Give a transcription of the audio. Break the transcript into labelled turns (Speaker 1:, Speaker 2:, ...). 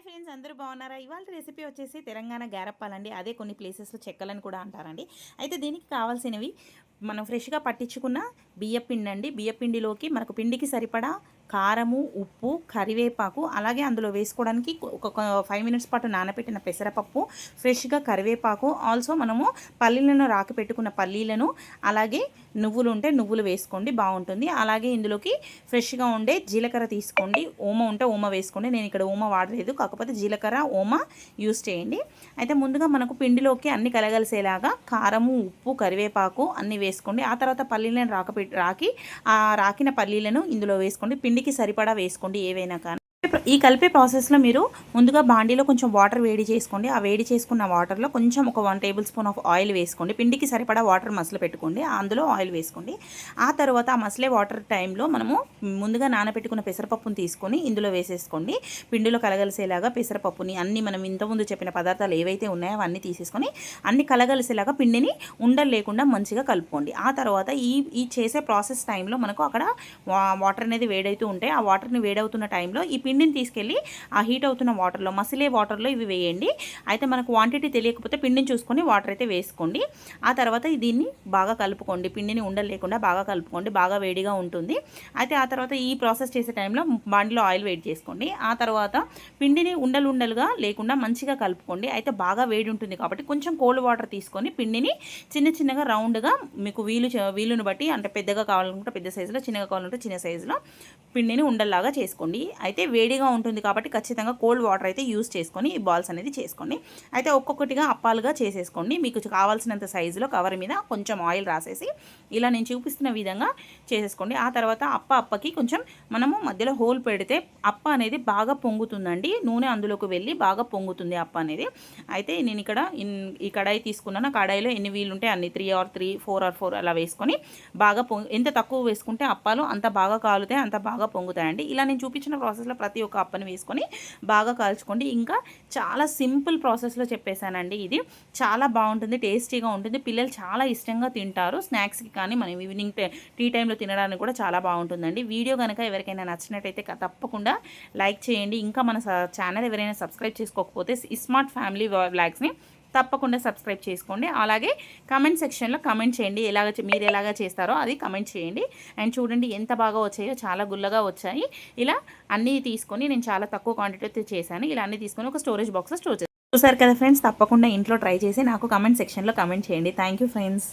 Speaker 1: Friends అందరూ బాగున్నారా? ఇవాళ రెసిపీ వచ్చేసి తెలంగాణ గారప్పాలండి. అదే కొన్ని ప్లేసెస్లో చెక్కలని కూడా అంటారండి. అయితే దీనికి కావాల్సినవి మనం ఫ్రెష్గా పట్టించుకున్న బియ్యపిండి అండి. బియ్యపిండిలోకి మనకు పిండికి సరిపడా కారము, ఉప్పు, కరివేపాకు, అలాగే అందులో వేసుకోవడానికి ఒక 5 మినిట్స్ పాటు నానబెట్టిన పెసరపప్పు, ఫ్రెష్గా కరివేపాకు, ఆల్సో మనము పల్లీలను రాకి పెట్టుకున్న పల్లీలను, అలాగే నువ్వులు ఉంటే నువ్వులు వేసుకోండి, బాగుంటుంది. అలాగే ఇందులోకి ఫ్రెష్గా ఉండే జీలకర్ర తీసుకోండి, ఓమ ఉంటే ఓమ వేసుకోండి. నేను ఇక్కడ ఓమ వాడలేదు, కాకపోతే జీలకర్ర ఓమ యూస్ చేయండి. అయితే ముందుగా మనకు పిండిలోకి అన్ని కలగలిసేలాగా కారము, ఉప్పు, కరివేపాకు అన్నీ వేసుకోండి. ఆ తర్వాత పల్లీలను రాకి ఆ రాకిన పల్లీలను ఇందులో వేసుకోండి. పిండికి సరిపడా వేసుకోండి ఏవైనా కానీ. ఈ కలిపే ప్రాసెస్లో మీరు ముందుగా బాండీలో కొంచెం వాటర్ వేడి చేసుకోండి. ఆ వేడి చేసుకున్న వాటర్లో కొంచెం ఒక 1 టేబుల్ స్పూన్ ఆఫ్ ఆయిల్ వేసుకోండి. పిండికి సరిపడా వాటర్ మసలు పెట్టుకోండి, అందులో ఆయిల్ వేసుకోండి. ఆ తర్వాత ఆ మసలే వాటర్ టైంలో మనము ముందుగా నానబెట్టుకున్న పెసరపప్పుని తీసుకొని ఇందులో వేసేసుకోండి. పిండిలో కలగలిసేలాగా పెసరపప్పుని అన్ని మనం ఇంతకుముందు చెప్పిన పదార్థాలు ఏవైతే ఉన్నాయో అవన్నీ తీసేసుకొని అన్ని కలగలిసేలాగా పిండిని ఉండలు లేకుండా మంచిగా కలుపుకోండి. ఆ తర్వాత ఈ చేసే ప్రాసెస్ టైంలో మనకు అక్కడ వాటర్ అనేది వేడవుతూ ఉంటాయి. ఆ వాటర్ని వేడవుతున్న టైంలో ఈ పిండిని తీసుకెళ్ళి ఆ హీట్ అవుతున్న వాటర్లో, మసిలే వాటర్లో ఇవి వేయండి. అయితే మనకు క్వాంటిటీ తెలియకపోతే పిండిని చూసుకొని వాటర్ అయితే వేసుకోండి. ఆ తర్వాత దీన్ని బాగా కలుపుకోండి. పిండిని ఉండలు లేకుండా బాగా కలుపుకోండి, బాగా వేడిగా ఉంటుంది. అయితే ఆ తర్వాత ఈ ప్రాసెస్ చేసే టైంలో బండిలో ఆయిల్ వేడి చేసుకోండి. ఆ తర్వాత పిండిని ఉండలుగా లేకుండా మంచిగా కలుపుకోండి. అయితే వేడి ఉంటుంది కాబట్టి కొంచెం కోల్డ్ వాటర్ తీసుకొని పిండిని చిన్నగా రౌండ్గా మీకు వీలును బట్టి, అంటే పెద్దగా కావాలనుకుంటే పెద్ద సైజులో, చిన్నగా కావాలంటే చిన్న సైజులో పిండిని ఉండల్లాగా చేసుకోండి. అయితే వేడిగా ఉంటుంది కాబట్టి ఖచ్చితంగా కోల్డ్ వాటర్ అయితే యూస్ చేసుకొని ఈ బాల్స్ అనేది చేసుకోండి. అయితే ఒక్కొక్కటిగా అప్పాలుగా చేసేసుకోండి. మీకు కావాల్సినంత సైజులో కవర్ మీద కొంచెం ఆయిల్ రాసేసి ఇలా నేను చూపిస్తున్న విధంగా చేసేసుకోండి. ఆ తర్వాత అప్పకి కొంచెం మనము మధ్యలో హోల్ పెడితే అప్ప అనేది బాగా పొంగుతుందండి. నూనె అందులోకి వెళ్ళి బాగా పొంగుతుంది అప్ప అనేది. అయితే నేను ఇక్కడ ఈ కడాయి తీసుకున్నాను. కడాయిలో ఎన్ని వీలు ఉంటే అన్ని 3 or 4 or 4 అలా వేసుకొని బాగా ఎంత తక్కువ వేసుకుంటే అప్పాలు అంత బాగా కాలుతాయి, అంత బాగా పొంగుతాయండి. ఇలా నేను చూపించిన ప్రాసెస్లో ప్రతి ఒక్క అప్పని వేసుకొని బాగా కాల్చుకోండి. ఇంకా చాలా సింపుల్ ప్రాసెస్లో చెప్పేశానండి. ఇది చాలా బాగుంటుంది, టేస్టీగా ఉంటుంది. పిల్లలు చాలా ఇష్టంగా తింటారు. స్నాక్స్కి కానీ మనం ఈవినింగ్ టీ టైంలో తినడానికి కూడా చాలా బాగుంటుందండి. వీడియో కనుక ఎవరికైనా నచ్చినట్టయితే తప్పకుండా లైక్ చేయండి. ఇంకా మన ఛానల్ ఎవరైనా సబ్స్క్రైబ్ చేసుకోకపోతే స్మార్ట్ ఫ్యామిలీ వ్లాగ్స్ని తప్పకుండా సబ్స్క్రైబ్ చేసుకోండి. అలాగే కమెంట్ సెక్షన్లో కమెంట్ చేయండి, మీరు ఎలాగా చేస్తారో అది కమెంట్ చేయండి. అండ్ చూడండి ఎంత బాగా వచ్చాయో, చాలా గుల్లగా వచ్చాయి. ఇలా అన్నీ తీసుకొని నేను చాలా తక్కువ క్వాంటిటీ చేశాను. ఇలా అన్నీ తీసుకొని ఒక స్టోరేజ్ బాక్స్లో స్టోర్ చేస్తాను. చూసారు కదా ఫ్రెండ్స్, తప్పకుండా ఇంట్లో ట్రై చేసి నాకు కమెంట్ సెక్షన్లో కమెంట్ చేయండి. Thank you friends.